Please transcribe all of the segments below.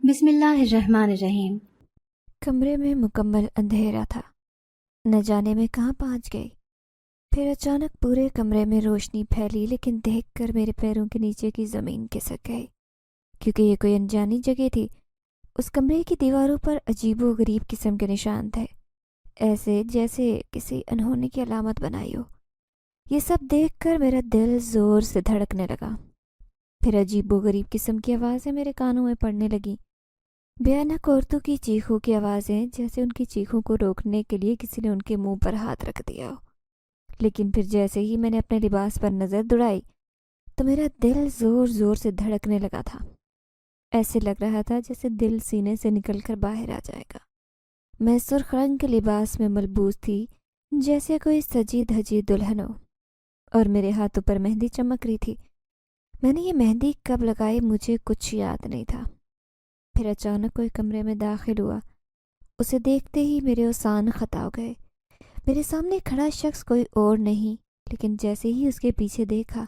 بسم اللہ الرحمن الرحیم۔ کمرے میں مکمل اندھیرا تھا، نہ جانے میں کہاں پہنچ گئی۔ پھر اچانک پورے کمرے میں روشنی پھیلی، لیکن دیکھ کر میرے پیروں کے نیچے کی زمین کھسک گئی، کیونکہ یہ کوئی انجانی جگہ تھی۔ اس کمرے کی دیواروں پر عجیب و غریب قسم کے نشان تھے، ایسے جیسے کسی انہونے کی علامت بنائی ہو۔ یہ سب دیکھ کر میرا دل زور سے دھڑکنے لگا۔ پھر عجیب و غریب قسم کی آوازیں میرے کانوں میں پڑنے لگیں، بھیانک عورتوں کی چیخوں کی آوازیں، جیسے ان کی چیخوں کو روکنے کے لیے کسی نے ان کے منہ پر ہاتھ رکھ دیا ہو۔ لیکن پھر جیسے ہی میں نے اپنے لباس پر نظر دوڑائی تو میرا دل زور زور سے دھڑکنے لگا تھا۔ ایسے لگ رہا تھا جیسے دل سینے سے نکل کر باہر آ جائے گا۔ میں سرخ رنگ کے لباس میں ملبوس تھی، جیسے کوئی سجی دھجی دلہن ہو، اور میرے ہاتھوں پر مہندی چمک رہی تھی۔ میں نے یہ مہندی کب لگائی مجھے کچھ یاد نہیں تھا۔ پھر اچانک کوئی کمرے میں داخل ہوا۔ اسے دیکھتے ہی میرے اوسان خطا ہو گئے۔ میرے سامنے کھڑا شخص کوئی اور نہیں، لیکن جیسے ہی اس کے پیچھے دیکھا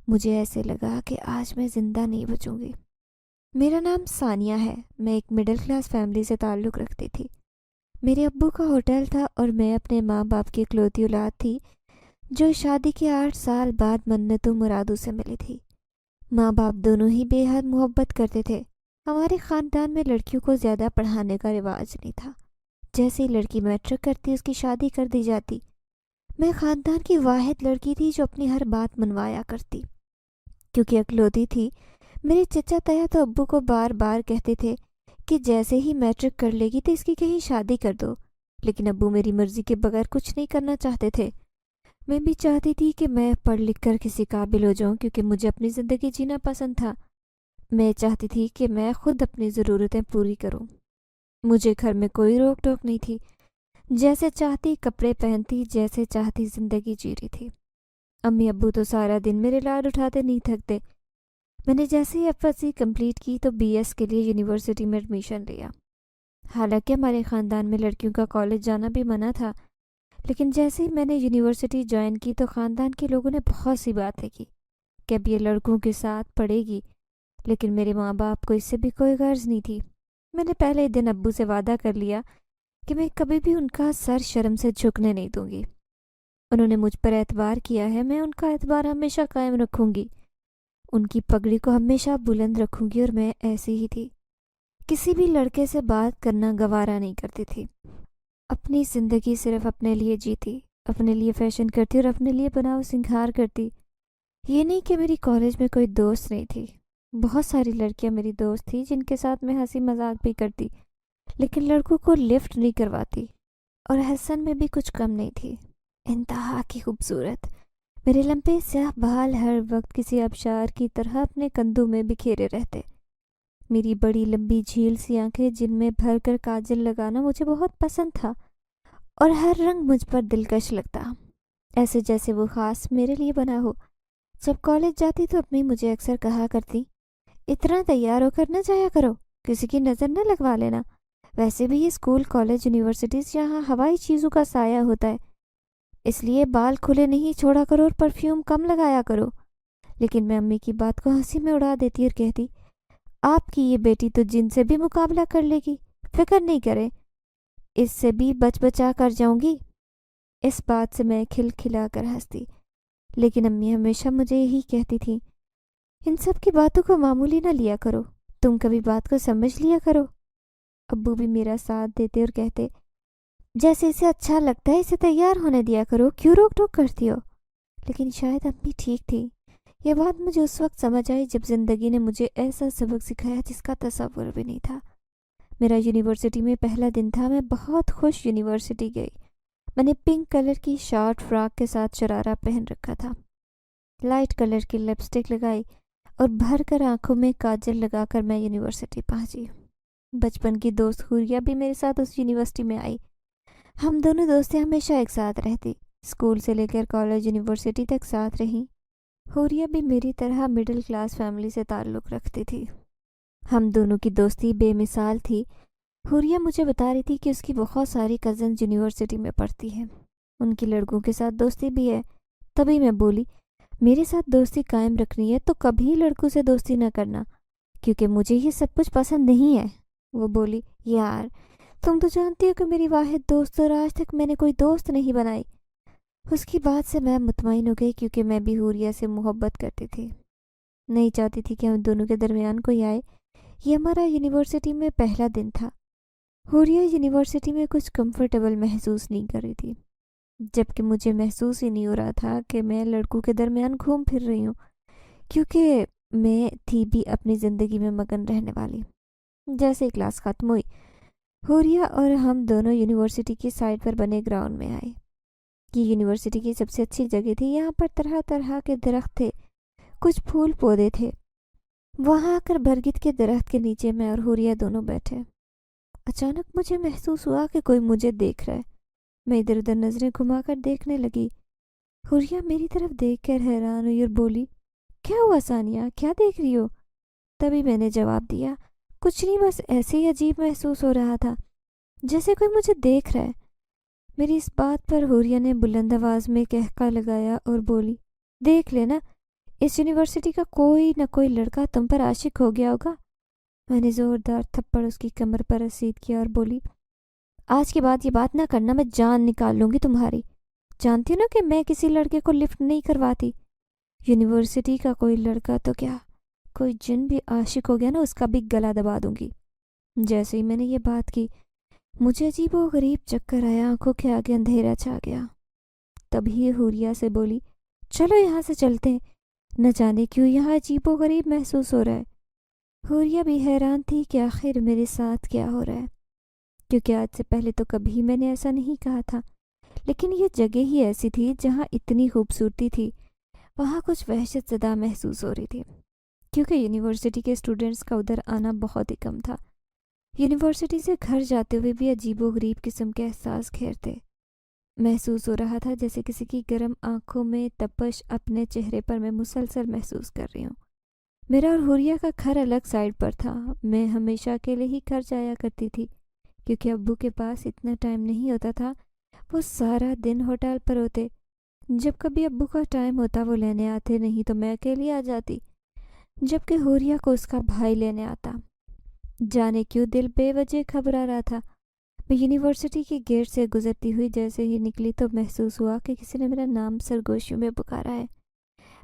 مجھے ایسے لگا کہ آج میں زندہ نہیں بچوں گی۔ میرا نام ثانیہ ہے۔ میں ایک مڈل کلاس فیملی سے تعلق رکھتی تھی۔ میرے ابو کا ہوٹل تھا اور میں اپنے ماں باپ کی اکلوتی اولاد تھی، جو شادی کے 8 سال بعد منتوں مرادوں سے ملی تھی۔ ماں باپ دونوں ہی بے حد محبت کرتے تھے۔ ہمارے خاندان میں لڑکیوں کو زیادہ پڑھانے کا رواج نہیں تھا۔ جیسے ہی لڑکی میٹرک کرتی اس کی شادی کر دی جاتی۔ میں خاندان کی واحد لڑکی تھی جو اپنی ہر بات منوایا کرتی، کیونکہ اکلوتی تھی۔ میرے چچا تیا تو ابو کو بار بار کہتے تھے کہ جیسے ہی میٹرک کر لے گی تو اس کی کہیں شادی کر دو، لیکن ابو میری مرضی کے بغیر کچھ نہیں کرنا چاہتے تھے۔ میں بھی چاہتی تھی کہ میں پڑھ لکھ کر کسی قابل ہو جاؤں، کیونکہ مجھے اپنی زندگی جینا پسند تھا۔ میں چاہتی تھی کہ میں خود اپنی ضرورتیں پوری کروں۔ مجھے گھر میں کوئی روک ٹوک نہیں تھی۔ جیسے چاہتی کپڑے پہنتی، جیسے چاہتی زندگی جی رہی تھی۔ امی ابو تو سارا دن میرے لاڈ اٹھاتے نہیں تھکتے۔ میں نے جیسے ہی FSC کمپلیٹ کی تو BS کے لیے یونیورسٹی میں ایڈمیشن لیا۔ حالانکہ ہمارے خاندان میں لڑکیوں کا کالج جانا بھی منع تھا، لیکن جیسے ہی میں نے یونیورسٹی جوائن کی تو خاندان کے لوگوں نے بہت سی باتیں کی کہ اب یہ لڑکوں کے ساتھ پڑھے گی، لیکن میرے ماں باپ کو اس سے بھی کوئی غرض نہیں تھی۔ میں نے پہلے ہی دن ابو سے وعدہ کر لیا کہ میں کبھی بھی ان کا سر شرم سے جھکنے نہیں دوں گی۔ انہوں نے مجھ پر اعتبار کیا ہے، میں ان کا اعتبار ہمیشہ قائم رکھوں گی۔ ان کی پگڑی کو ہمیشہ بلند رکھوں گی، اور میں ایسی ہی تھی۔ کسی بھی لڑکے سے بات کرنا گوارا نہیں کرتی تھی۔ اپنی زندگی صرف اپنے لیے جیتی، اپنے لیے فیشن کرتی اور اپنے لیے بناؤ سنگھار کرتی۔ یہ نہیں کہ میری کالج میں کوئی دوست نہیں تھی۔ بہت ساری لڑکیاں میری دوست تھی جن کے ساتھ میں ہنسی مذاق بھی کرتی، لیکن لڑکوں کو لفٹ نہیں کرواتی۔ اور حسن میں بھی کچھ کم نہیں تھی، انتہا کی خوبصورت۔ میرے لمبے سیاہ بال ہر وقت کسی آبشار کی طرح اپنے کندھوں میں بکھیرے رہتے۔ میری بڑی لمبی جھیل سی آنکھیں جن میں بھر کر کاجل لگانا مجھے بہت پسند تھا، اور ہر رنگ مجھ پر دلکش لگتا، ایسے جیسے وہ خاص میرے لیے بنا ہو۔ جب کالج جاتی تو امی مجھے اکثر کہا کرتی، اتنا تیار ہو کر نہ جایا کرو، کسی کی نظر نہ لگوا لینا۔ ویسے بھی یہ اسکول، کالج، یونیورسٹیز یہاں ہوائی چیزوں کا سایہ ہوتا ہے، اس لیے بال کھلے نہیں چھوڑا کرو اور پرفیوم کم لگایا کرو۔ لیکن میں امی کی بات کو ہنسی میں اڑا دیتی اور کہتی، آپ کی یہ بیٹی تو جن سے بھی مقابلہ کر لے گی، فکر نہیں کرے، اس سے بھی بچ بچا کر جاؤں گی۔ اس بات سے میں کھل کھلا کر ہنستی، لیکن امی ہمیشہ مجھے یہی کہتی تھی، ان سب کی باتوں کو معمولی نہ لیا کرو، تم کبھی بات کو سمجھ لیا کرو۔ ابو بھی میرا ساتھ دیتے اور کہتے، جیسے اسے اچھا لگتا ہے اسے تیار ہونے دیا کرو، کیوں روک ٹوک کرتی ہو۔ لیکن شاید امی ٹھیک تھی۔ یہ بات مجھے اس وقت سمجھ آئی جب زندگی نے مجھے ایسا سبق سکھایا جس کا تصور بھی نہیں تھا۔ میرا یونیورسٹی میں پہلا دن تھا۔ میں بہت خوش یونیورسٹی گئی۔ میں نے پنک کلر کی شارٹ فراک کے ساتھ شرارہ پہن رکھا تھا، لائٹ کلر کی لپسٹک لگائی اور بھر کر آنکھوں میں کاجل لگا کر میں یونیورسٹی پہنچی۔ بچپن کی دوست حوریہ بھی میرے ساتھ اس یونیورسٹی میں آئی۔ ہم دونوں دوستیں ہمیشہ ایک ساتھ رہتی، اسکول سے لے کر کالج، یونیورسٹی تک ساتھ رہیں۔ حوریہ بھی میری طرح مڈل کلاس فیملی سے تعلق رکھتی تھی۔ ہم دونوں کی دوستی بے مثال تھی۔ حوریہ مجھے بتا رہی تھی کہ اس کی بہت ساری کزنز یونیورسٹی میں پڑھتی ہیں، ان کی لڑکوں کے ساتھ دوستی بھی ہے۔ تبھی میں بولی، میرے ساتھ دوستی قائم رکھنی ہے تو کبھی لڑکوں سے دوستی نہ کرنا، کیونکہ مجھے یہ سب کچھ پسند نہیں ہے۔ وہ بولی، یار تم تو جانتی ہو کہ میری واحد دوست اور آج تک میں نے کوئی دوست نہیں بنائی۔ اس کی بات سے میں مطمئن ہو گئی کیونکہ میں بھی حوریہ سے محبت کرتی تھی، نہیں چاہتی تھی کہ ہم دونوں کے درمیان کوئی آئے۔ یہ ہمارا یونیورسٹی میں پہلا دن تھا۔ حوریہ یونیورسٹی میں کچھ کمفرٹیبل محسوس نہیں کر رہی تھی، جبکہ مجھے محسوس ہی نہیں ہو رہا تھا کہ میں لڑکوں کے درمیان گھوم پھر رہی ہوں، کیونکہ میں تھی بھی اپنی زندگی میں مگن رہنے والی۔ جیسے ہی کلاس ختم ہوئی، حوریہ اور ہم دونوں یونیورسٹی کی سائڈ پر بنے گراؤنڈ میں آئے۔ یہ یونیورسٹی کی سب سے اچھی جگہ تھی، یہاں پر طرح طرح کے درخت تھے، کچھ پھول پودے تھے۔ وہاں آ کر برگد کے درخت کے نیچے میں اور حوریہ دونوں بیٹھے۔ اچانک مجھے محسوس ہوا کہ کوئی مجھے دیکھ رہا ہے۔ میں ادھر ادھر نظریں گھما کر دیکھنے لگی۔ حوریہ میری طرف دیکھ کر حیران ہوئی اور بولی، کیا ہوا ثانیہ، کیا دیکھ رہی ہو؟ تبھی میں نے جواب دیا، کچھ نہیں، بس ایسے ہی عجیب محسوس ہو رہا تھا، جیسے کوئی مجھے دیکھ رہا ہے۔ میری اس بات پر حوریہ نے بلند آواز میں قہقہ لگایا اور بولی، دیکھ لینا، اس یونیورسٹی کا کوئی نہ کوئی لڑکا تم پر عاشق ہو گیا ہوگا۔ میں نے زوردار تھپڑ اس کی کمر پر رسید کیا اور بولی، آج کے بعد یہ بات نہ کرنا، میں جان نکال لوں گی تمہاری۔ جانتی ہو نا کہ میں کسی لڑکے کو لفٹ نہیں کرواتی۔ یونیورسٹی کا کوئی لڑکا تو کیا، کوئی جن بھی عاشق ہو گیا نا، اس کا بھی گلا دبا دوں گی۔ جیسے ہی میں نے یہ بات کی، مجھے عجیب و غریب چکر آیا، آنکھوں کے آگے اندھیرا چھا گیا۔ تبھی حوریہ سے بولی، چلو یہاں سے چلتے ہیں، نہ جانے کیوں یہاں عجیب و غریب محسوس ہو رہا ہے۔ حوریہ بھی حیران تھی کہ آخر میرے ساتھ کیا ہو رہا ہے، کیونکہ آج سے پہلے تو کبھی میں نے ایسا نہیں کہا تھا، لیکن یہ جگہ ہی ایسی تھی جہاں اتنی خوبصورتی تھی، وہاں کچھ وحشت زدہ محسوس ہو رہی تھی، کیونکہ یونیورسٹی کے اسٹوڈنٹس کا ادھر آنا بہت ہی کم تھا۔ یونیورسٹی سے گھر جاتے ہوئے بھی عجیب و غریب قسم کے احساس گھیرتے محسوس ہو رہا تھا، جیسے کسی کی گرم آنکھوں میں تپش اپنے چہرے پر میں مسلسل محسوس کر رہی ہوں۔ میرا اور حوریہ کا گھر الگ سائڈ پر تھا۔ میں ہمیشہ اکیلے ہی گھر جایا کرتی تھی، کیونکہ ابو کے پاس اتنا ٹائم نہیں ہوتا تھا، وہ سارا دن ہوٹل پر ہوتے۔ جب کبھی ابو کا ٹائم ہوتا وہ لینے آتے، نہیں تو میں اکیلی آ جاتی، جبکہ حوریہ کو اس کا بھائی لینے آتا۔ جانے کیوں دل بے وجہ گھبرا رہا تھا۔ میں یونیورسٹی کے گیٹ سے گزرتی ہوئی جیسے ہی نکلی تو محسوس ہوا کہ کسی نے میرا نام سرگوشیوں میں پکارا ہے۔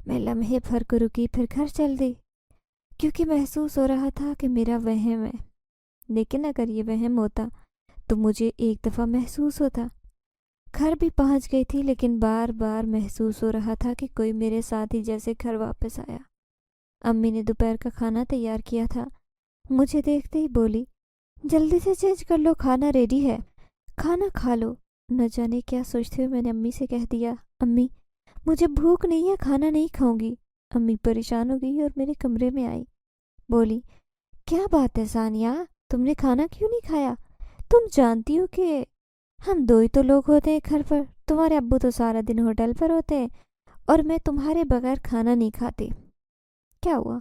میں لمحے بھر کو رکی، پھر گھر چل دی، کیونکہ محسوس ہو رہا تھا کہ میرا وہم ہے۔ لیکن اگر یہ وہم ہوتا تو مجھے ایک دفعہ محسوس ہوتا۔ گھر بھی پہنچ گئی تھی، لیکن بار بار محسوس ہو رہا تھا کہ کوئی میرے ساتھ ہی جیسے گھر واپس آیا۔ امی نے دوپہر کا کھانا تیار کیا تھا، مجھے دیکھتے ہی بولی، جلدی سے چینج کر لو، کھانا ریڈی ہے، کھانا کھا لو۔ نہ جانے کیا سوچتے ہوئے میں نے امی سے کہہ دیا، امی مجھے بھوک نہیں ہے، کھانا نہیں کھاؤں گی۔ امی پریشان ہو گئی اور میرے کمرے میں آئی، بولی، کیا بات ہے ثانیہ، تم نے کھانا کیوں نہیں کھایا؟ تم جانتی ہو کہ ہم دو ہی تو لوگ ہوتے ہیں گھر پر، تمہارے ابو تو سارا دن ہوٹل پر ہوتے ہیں اور میں تمہارے بغیر کھانا نہیں کھاتی۔ کیا ہوا،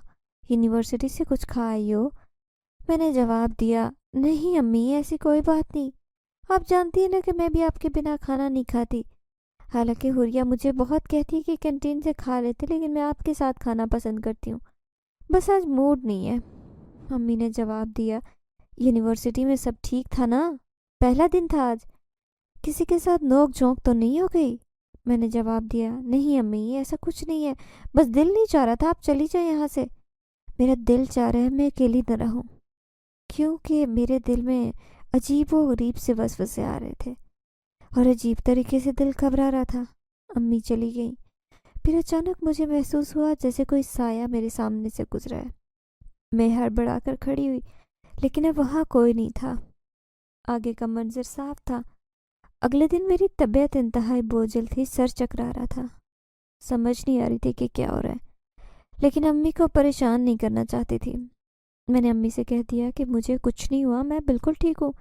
یونیورسٹی سے کچھ کھا آئی ہو؟ میں نے جواب دیا، نہیں امی، ایسی کوئی بات نہیں، آپ جانتی ہیں نا کہ میں بھی آپ کے بنا کھانا نہیں کھاتی۔ حالانکہ حوریہ مجھے بہت کہتی ہے کہ کینٹین سے کھا لیتے، لیکن میں آپ کے ساتھ کھانا پسند کرتی ہوں، بس آج موڈ نہیں ہے۔ امی نے جواب دیا، یونیورسٹی میں سب ٹھیک تھا نا؟ پہلا دن تھا آج، کسی کے ساتھ نوک جھونک تو نہیں ہو گئی؟ میں نے جواب دیا، نہیں امی، ایسا کچھ نہیں ہے، بس دل نہیں چاہ رہا تھا آپ چلی جائیں یہاں سے۔ میرا دل چاہ رہا ہے میں اکیلی نہ رہوں، کیونکہ میرے دل میں عجیب و غریب سے وسوسے آ رہے تھے اور عجیب طریقے سے دل گھبرا رہا تھا۔ امی چلی گئیں، پھر اچانک مجھے محسوس ہوا جیسے کوئی سایہ میرے سامنے سے گزرا ہے۔ میں ہڑبڑا کر کھڑی ہوئی، لیکن اب وہاں کوئی نہیں تھا۔ آگے کا منظر صاف تھا۔ اگلے دن میری طبیعت انتہائی بوجھل تھی، سر چکرا رہا تھا، سمجھ نہیں آ رہی تھی کہ کیا ہو رہا ہے، لیکن امی کو پریشان نہیں کرنا چاہتی تھی۔ میں نے امی سے کہہ دیا کہ مجھے کچھ نہیں ہوا، میں بالکل ٹھیک ہوں،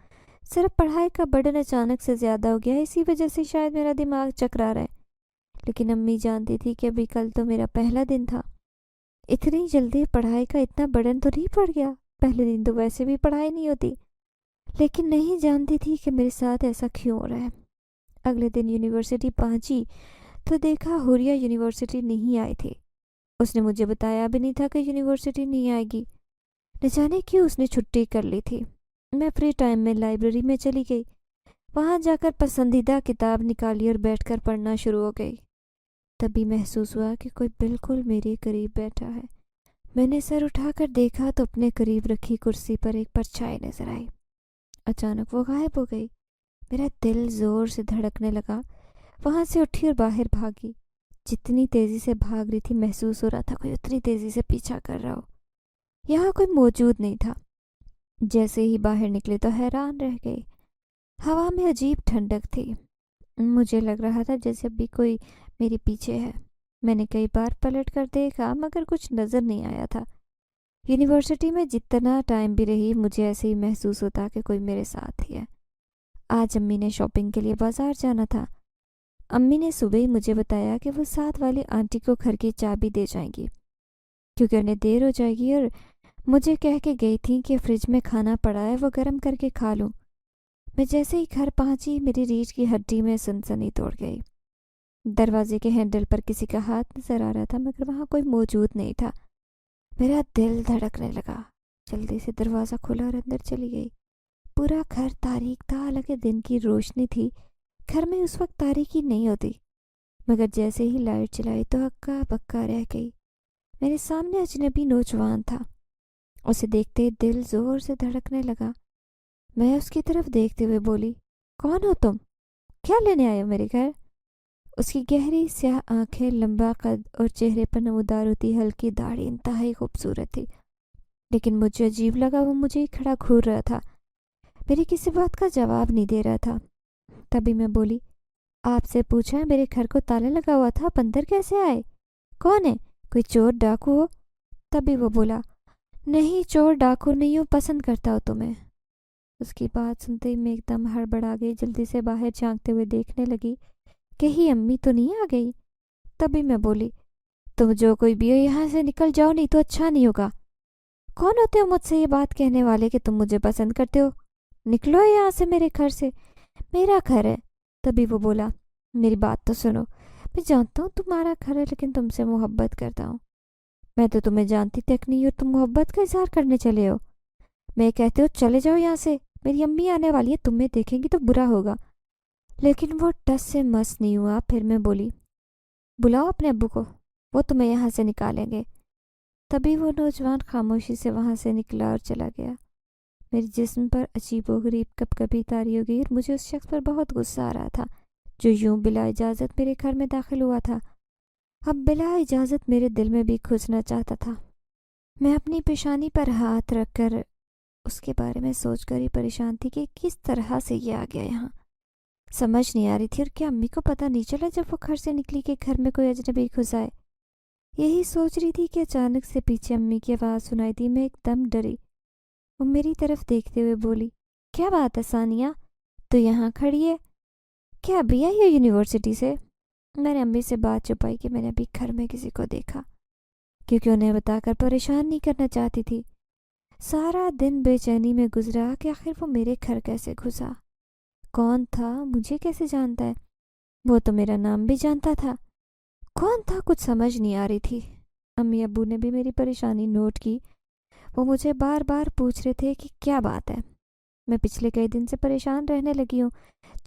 صرف پڑھائی کا برڈن اچانک سے زیادہ ہو گیا، اسی وجہ سے شاید میرا دماغ چکرا رہا ہے۔ لیکن امی جانتی تھی کہ ابھی کل تو میرا پہلا دن تھا، اتنی جلدی پڑھائی کا اتنا برڈن تو نہیں پڑ گیا، پہلے دن تو ویسے بھی پڑھائی نہیں ہوتی، لیکن نہیں جانتی تھی کہ میرے ساتھ ایسا کیوں ہو رہا ہے۔ اگلے دن یونیورسٹی پہنچی تو دیکھا حوریہ یونیورسٹی نہیں آئی تھی۔ اس نے مجھے بتایا بھی نہیں تھا کہ یونیورسٹی نہیں آئے گی۔ نہ جانے کیوں اس نے چھٹی کر لی تھی۔ میں فری ٹائم میں لائبریری میں چلی گئی، وہاں جا کر پسندیدہ کتاب نکالی اور بیٹھ کر پڑھنا شروع ہو گئی۔ تبھی محسوس ہوا کہ کوئی بالکل میرے قریب بیٹھا ہے۔ میں نے سر اٹھا کر دیکھا تو اپنے قریب رکھی کرسی پر ایک پرچھائی نظر آئی۔ اچانک وہ غائب ہو گئی۔ میرا دل زور سے دھڑکنے لگا۔ وہاں سے اٹھی اور باہر بھاگی۔ جتنی تیزی سے بھاگ رہی تھی محسوس ہو رہا تھا کوئی اتنی تیزی سے پیچھا کر رہا ہو۔ یہاں کوئی موجود نہیں تھا۔ جیسے ہی باہر نکلے تو حیران رہ گئی۔ ہوا میں عجیب ٹھنڈک تھی۔ مجھے لگ رہا تھا جیسے ابھی کوئی میرے پیچھے ہے۔ میں نے کئی بار پلٹ کر دیکھا مگر کچھ نظر نہیں آیا تھا۔ یونیورسٹی میں جتنا ٹائم بھی رہی مجھے ایسے ہی محسوس ہوتا کہ کوئی میرے ساتھ ہی ہے۔ آج امی نے شاپنگ کے لیے بازار جانا تھا۔ امی نے صبح ہی مجھے بتایا کہ وہ ساتھ والی آنٹی کو گھر کی چابی دے جائیں گی کیونکہ انہیں دیر ہو جائے گی، اور مجھے کہہ کے گئی تھیں کہ فریج میں کھانا پڑا ہے وہ گرم کر کے کھا لوں۔ میں جیسے ہی گھر پہنچی میری ریڑھ کی ہڈی میں سنسنی توڑ گئی۔ دروازے کے ہینڈل پر کسی کا ہاتھ نظر آ رہا تھا مگر وہاں کوئی موجود نہیں تھا۔ میرا دل دھڑکنے لگا۔ جلدی سے دروازہ کھولا اور اندر چلی گئی۔ پورا گھر تاریک تھا، حالانکہ دن کی روشنی تھی۔ گھر میں اس وقت تاریکی نہیں ہوتی، مگر جیسے ہی لائٹ چلائی تو ہکا بکا رہ گئی۔ میرے سامنے اجنبی نوجوان تھا۔ اسے دیکھتے ہی دل زور سے دھڑکنے لگا۔ میں اس کی طرف دیکھتے ہوئے بولی، کون ہو تم؟ کیا لینے آئے ہو میرے گھر؟ اس کی گہری سیاہ آنکھیں، لمبا قد اور چہرے پر نمودار ہوتی ہلکی داڑھی انتہائی خوبصورت تھی، لیکن مجھے عجیب لگا وہ مجھے ہی کھڑا گھور رہا تھا، میری کسی بات کا جواب نہیں دے رہا تھا۔ تبھی میں بولی، آپ سے پوچھا ہے میرے گھر کو تالا لگا ہوا تھا، اندر کیسے آئے؟ کون ہے؟ کوئی چور ڈاکو ہو؟ تبھی وہ بولا، نہیں چور ڈاکو نہیں ہوں، پسند کرتا ہو تمہیں۔ اس کی بات سنتے ہی میں ایک دم ہڑبڑا گئی، جلدی سے باہر جھانکتے ہوئے دیکھنے لگی کہیں امی تو نہیں آ گئی۔ تبھی میں بولی، تم جو کوئی بھی ہو یہاں سے نکل جاؤ، نہیں تو اچھا نہیں ہوگا۔ کون ہوتے ہو مجھ سے یہ بات کہنے والے کہ تم مجھے پسند کرتے ہو؟ نکلو یہاں سے، میرے گھر سے، میرا گھر ہے۔ تبھی وہ بولا، میری بات تو سنو، میں جانتا ہوں تمہارا گھر ہے لیکن تم سے محبت کرتا ہوں۔ میں تو تمہیں جانتی تک نہیں اور تم محبت کا اظہار کرنے چلے ہو۔ میں کہتے ہو چلے جاؤ یہاں سے، میری امی آنے والی ہے، تمہیں دیکھیں گی تو برا ہوگا۔ لیکن وہ ٹس سے مس نہیں ہوا۔ پھر میں بولی، بلاؤ اپنے ابو کو، وہ تمہیں یہاں سے نکالیں گے۔ تبھی وہ نوجوان خاموشی سے وہاں سے نکلا اور چلا گیا۔ میرے جسم پر عجیب و غریب کپ کپی طاری ہو گئی اور مجھے اس شخص پر بہت غصہ آ رہا تھا جو یوں بلا اجازت میرے گھر میں داخل ہوا تھا۔ اب بلا اجازت میرے دل میں بھی گھسنا چاہتا تھا۔ میں اپنی پیشانی پر ہاتھ رکھ کر اس کے بارے میں سوچ کر ہی پریشان تھی کہ کس طرح سے یہ آ گیا یہاں۔ سمجھ نہیں آ رہی تھی، اور کیا امی کو پتہ نہیں چلا جب وہ گھر سے نکلی کہ گھر میں کوئی اجنبی گھس آئے؟ یہی سوچ رہی تھی کہ اچانک سے پیچھے امی کی آواز سنائی دی۔ میں ایک دم ڈری۔ وہ میری طرف دیکھتے ہوئے بولی، کیا بات ہے ثانیہ، تو یہاں کھڑی ہے؟ کیا ابھی آئی ہو یونیورسٹی سے؟ میں نے امی سے بات چھپائی کہ میں نے ابھی گھر میں کسی کو دیکھا، کیونکہ انہیں بتا کر پریشان نہیں کرنا چاہتی تھی۔ سارا دن بے چینی میں گزرا کہ آخر وہ میرے گھر کیسے گھسا، کون تھا، مجھے کیسے جانتا ہے، وہ تو میرا نام بھی جانتا تھا، کون تھا کچھ سمجھ نہیں آ رہی تھی۔ امی ابو نے بھی میری پریشانی نوٹ کی۔ وہ مجھے بار بار پوچھ رہے تھے کہ کیا بات ہے۔ میں پچھلے کئی دن سے پریشان رہنے لگی ہوں،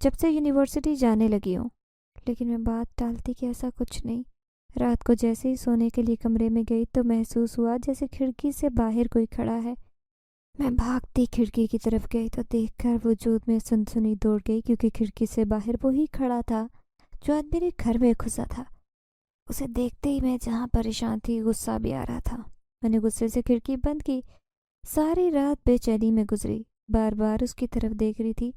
جب سے یونیورسٹی جانے لگی ہوں، لیکن میں بات ٹالتی کہ ایسا کچھ نہیں۔ رات کو جیسے ہی سونے کے لیے کمرے میں گئی تو محسوس ہوا جیسے کھڑکی سے باہر کوئی کھڑا ہے۔ میں بھاگتی کھڑکی کی طرف گئی تو دیکھ کر وجود میں سنسنی دوڑ گئی، کیونکہ کھڑکی سے باہر وہی کھڑا تھا جو آج میرے گھر میں گھسا تھا۔ اسے دیکھتے ہی میں جہاں پریشان تھی غصہ بھی آ رہا تھا۔ میں نے غصے سے کھڑکی بند کی۔ ساری رات بے چینی میں گزری، بار بار اس کی طرف دیکھ رہی تھی۔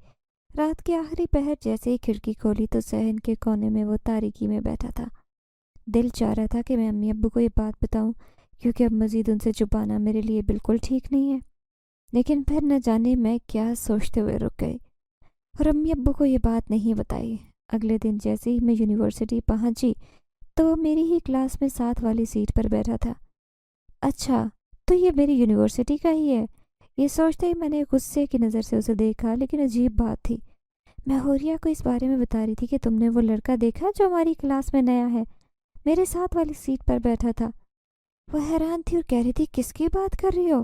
رات کے آخری پہر جیسے ہی کھڑکی کھولی تو صحن کے کونے میں وہ تاریکی میں بیٹھا تھا۔ دل چاہ رہا تھا کہ میں امی ابو کو یہ بات بتاؤں، کیونکہ اب مزید ان سے چھپانا میرے لیے بالکل ٹھیک نہیں ہے، لیکن پھر نہ جانے میں کیا سوچتے ہوئے رک گئی اور امی ابو کو یہ بات نہیں بتائی۔ اگلے دن جیسے ہی میں یونیورسٹی پہنچی تو وہ میری ہی کلاس میں ساتھ والی سیٹ پر بیٹھا تھا۔ اچھا، تو یہ میری یونیورسٹی کا ہی ہے، یہ سوچتے ہی میں نے غصے کی نظر سے اسے دیکھا۔ لیکن عجیب بات تھی، میں حوریہ کو اس بارے میں بتا رہی تھی کہ تم نے وہ لڑکا دیکھا جو ہماری کلاس میں نیا ہے، میرے ساتھ والی سیٹ پر بیٹھا تھا۔ وہ حیران تھی اور کہہ رہی تھی، کس کی بات کر رہی ہو؟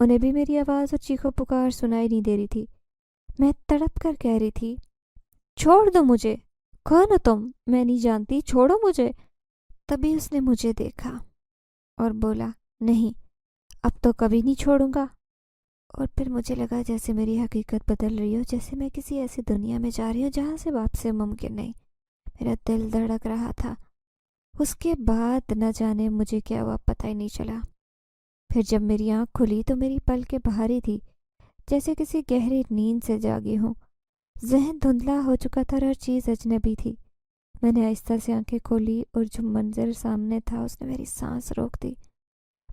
انہیں بھی میری آواز اور چیخو پکار سنائی نہیں دے رہی تھی۔ میں تڑپ کر کہہ رہی تھی، چھوڑ دو مجھے، کون ہو تم؟ میں نہیں جانتی، چھوڑو مجھے۔ تبھی اس نے مجھے دیکھا اور بولا، نہیں، اب تو کبھی نہیں چھوڑوں گا۔ اور پھر مجھے لگا جیسے میری حقیقت بدل رہی ہو، جیسے میں کسی ایسی دنیا میں جا رہی ہوں جہاں سے واپسی ممکن نہیں۔ میرا دل دھڑک رہا تھا۔ اس کے بعد نہ جانے مجھے کیا ہوا، پتہ ہی نہیں چلا۔ پھر جب میری آنکھ کھلی تو میری پلکیں بھاری تھی، جیسے کسی گہری نیند سے جاگی ہوں۔ ذہن دھندلا ہو چکا تھا اور ہر چیز اجنبی تھی۔ میں نے آہستہ سے آنکھیں کھولی اور جو منظر سامنے تھا اس نے میری سانس روک دی۔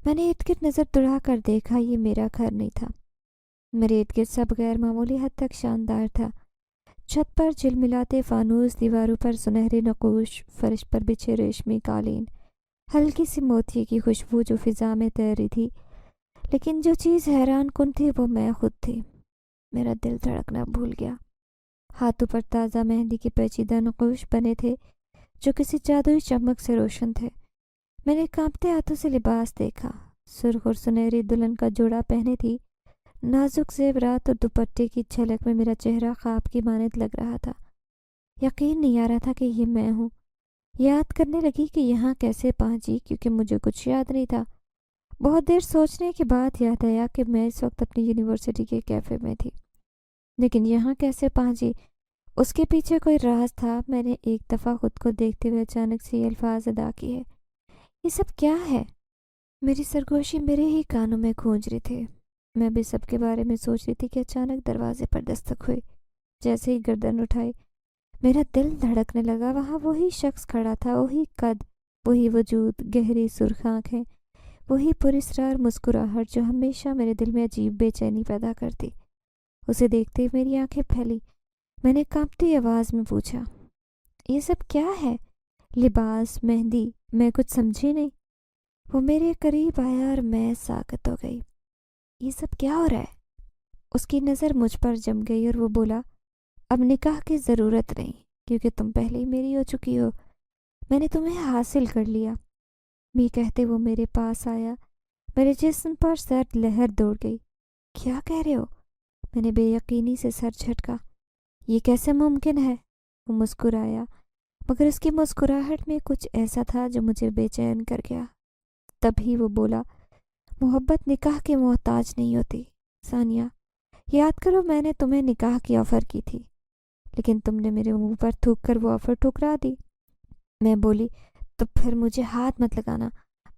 میں نے ارد گرد نظر دوڑا کر دیکھا، یہ میرا گھر نہیں تھا۔ میرے ارد گرد سب غیر معمولی حد تک شاندار تھا۔ چھت پر جھلملاتے فانوس، دیواروں پر سنہرے نقوش، فرش پر بچھے ریشمی قالین، ہلکی سی موتی کی خوشبو جو فضا میں تیر رہی تھی۔ لیکن جو چیز حیران کن تھی وہ میں خود تھی۔ میرا دل دھڑکنا بھول گیا۔ ہاتھوں پر تازہ مہندی کے پیچیدہ نقوش بنے تھے جو کسی جادوئی چمک سے روشن تھے۔ میں نے کانپتے ہاتھوں سے لباس دیکھا۔ سرخ اور سنہری دلہن کا جوڑا پہنے تھی۔ نازک زیورات اور دوپٹے کی جھلک میں میرا چہرہ خواب کی مانند لگ رہا تھا۔ یقین نہیں آ رہا تھا کہ یہ میں ہوں۔ یاد کرنے لگی کہ یہاں کیسے پہنچی، کیونکہ مجھے کچھ یاد نہیں تھا۔ بہت دیر سوچنے کے بعد یاد آیا کہ میں اس وقت اپنی یونیورسٹی کے کیفے میں تھی، لیکن یہاں کیسے پہنچی؟ اس کے پیچھے کوئی راز تھا۔ میں نے ایک دفعہ خود کو دیکھتے ہوئے اچانک سے یہ الفاظ ادا کیے، یہ سب کیا ہے؟ میری سرگوشی میرے ہی کانوں میں گونج رہی تھی۔ میں بھی سب کے بارے میں سوچ رہی تھی کہ اچانک دروازے پر دستک ہوئی۔ جیسے ہی گردن اٹھائی میرا دل دھڑکنے لگا۔ وہاں وہی شخص کھڑا تھا، وہی قد، وہی وجود، گہری سرخ آنکھیں، وہی پراسرار مسکراہٹ جو ہمیشہ میرے دل میں عجیب بے چینی پیدا کرتی۔ اسے دیکھتے ہی میری آنکھیں پھیلی۔ میں نے کانپتی آواز میں پوچھا، یہ سب کیا ہے؟ لباس، مہندی، میں کچھ سمجھی نہیں۔ وہ میرے قریب آیا اور میں ساکت ہو گئی۔ یہ سب کیا ہو رہا ہے؟ اس کی نظر مجھ پر جم گئی اور وہ بولا، اب نکاح کی ضرورت نہیں، کیونکہ تم پہلے ہی میری ہو چکی ہو۔ میں نے تمہیں حاصل کر لیا۔ یہ کہتے وہ میرے پاس آیا۔ میرے جسم پر سرد لہر دوڑ گئی۔ کیا کہہ رہے ہو؟ میں نے بے یقینی سے سر جھٹکا۔ یہ کیسے ممکن ہے؟ وہ مسکرایا، مگر اس کی مسکراہٹ میں کچھ ایسا تھا جو مجھے بے چین کر گیا۔ تبھی وہ بولا، محبت نکاح کی محتاج نہیں ہوتی ثانیہ۔ یاد کرو میں نے تمہیں نکاح کی آفر کی تھی، لیکن تم نے میرے منہ پر تھوک کر وہ آفر ٹھکرا دی۔ میں بولی، تو پھر مجھے ہاتھ مت لگانا۔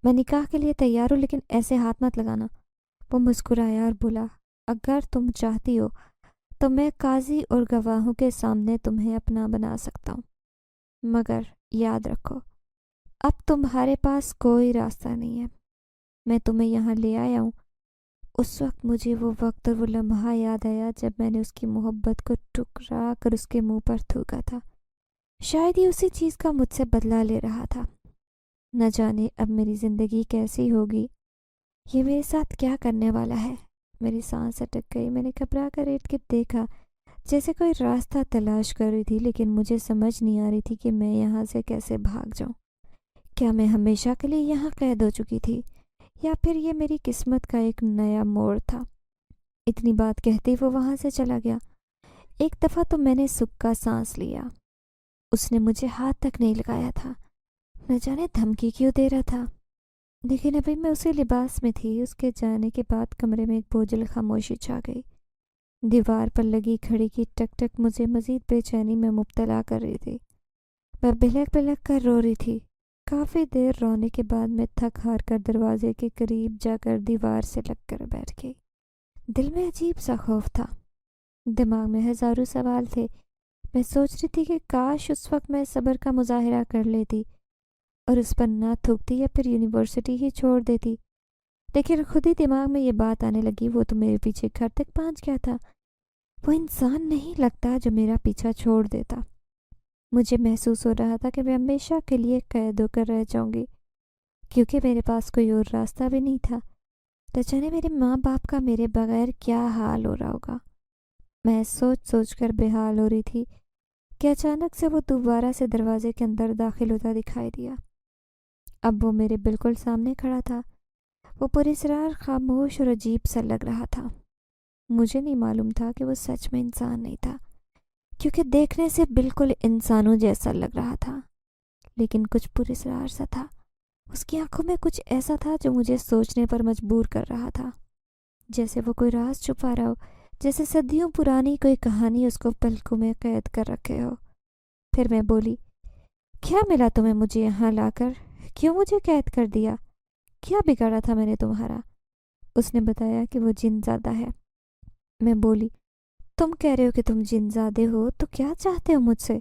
میں نکاح کے لیے تیار ہوں، لیکن ایسے ہاتھ مت لگانا۔ وہ مسکرایا اور بولا، اگر تم چاہتی ہو تو میں قاضی اور گواہوں کے سامنے تمہیں اپنا بنا سکتا ہوں، مگر یاد رکھو اب تمہارے پاس کوئی راستہ نہیں ہے۔ میں تمہیں یہاں لے آیا ہوں۔ اس وقت مجھے وہ وقت اور وہ لمحہ یاد آیا جب میں نے اس کی محبت کو ٹکرا کر اس کے منہ پر تھوکا تھا۔ شاید یہ اسی چیز کا مجھ سے بدلہ لے رہا تھا۔ نہ جانے اب میری زندگی کیسی ہوگی، یہ میرے ساتھ کیا کرنے والا ہے۔ میری سانس اٹک گئی۔ میں نے گھبرا کر ارد گرد دیکھا، جیسے کوئی راستہ تلاش کر رہی تھی، لیکن مجھے سمجھ نہیں آ رہی تھی کہ میں یہاں سے کیسے بھاگ جاؤں۔ کیا میں ہمیشہ کے لیے یہاں قید ہو چکی تھی، یا پھر یہ میری قسمت کا ایک نیا موڑ تھا؟ اتنی بات کہتے وہ وہاں سے چلا گیا۔ ایک دفعہ تو میں نے سکھ کا سانس لیا۔ اس نے مجھے ہاتھ تک نہیں لگایا تھا۔ نہ جانے دھمکی کیوں دے رہا تھا، لیکن ابھی میں اسی لباس میں تھی۔ اس کے جانے کے بعد کمرے میں ایک بوجھل خاموشی چھا گئی۔ دیوار پر لگی گھڑی کی ٹک ٹک مجھے مزید بے چینی میں مبتلا کر رہی تھی۔ میں بلک بلک کر رو رہی تھی۔ کافی دیر رونے کے بعد میں تھک ہار کر دروازے کے قریب جا کر دیوار سے لگ کر بیٹھ گئی۔ دل میں عجیب سا خوف تھا، دماغ میں ہزاروں سوال تھے۔ میں سوچ رہی تھی کہ کاش اس وقت میں صبر کا مظاہرہ کر لیتی اور اس پر نہ تھوکتی یا پھر یونیورسٹی ہی چھوڑ دیتی، لیکن خود ہی دماغ میں یہ بات آنے لگی، وہ تو میرے پیچھے گھر تک پہنچ گیا تھا۔ وہ انسان نہیں لگتا جو میرا پیچھا چھوڑ دیتا۔ مجھے محسوس ہو رہا تھا کہ میں ہمیشہ کے لیے قید ہو کر رہ جاؤں گی، کیونکہ میرے پاس کوئی اور راستہ بھی نہیں تھا۔ تو جانے میرے ماں باپ کا میرے بغیر کیا حال ہو رہا ہوگا۔ میں سوچ سوچ کر بے حال ہو رہی تھی کہ اچانک سے وہ دوبارہ سے دروازے کے اندر داخل ہوتا دکھائی دیا۔ اب وہ میرے بالکل سامنے کھڑا تھا۔ وہ پراسرار خاموش اور عجیب سا لگ رہا تھا۔ مجھے نہیں معلوم تھا کہ وہ سچ میں انسان نہیں تھا، کیونکہ دیکھنے سے بالکل انسانوں جیسا لگ رہا تھا، لیکن کچھ پراسرار سا تھا۔ اس کی آنکھوں میں کچھ ایسا تھا جو مجھے سوچنے پر مجبور کر رہا تھا، جیسے وہ کوئی راز چھپا رہا ہو، جیسے صدیوں پرانی کوئی کہانی اس کو پلکوں میں قید کر رکھے ہو۔ پھر میں بولی، کیا ملا تمہیں مجھے یہاں لا کر؟ کیوں مجھے قید کر دیا؟ کیا بگاڑا تھا میں نے تمہارا؟ اس نے بتایا کہ وہ جن زادہ ہے۔ میں بولی، تم کہہ رہے ہو کہ تم جن زادے ہو، تو کیا چاہتے ہو مجھ سے؟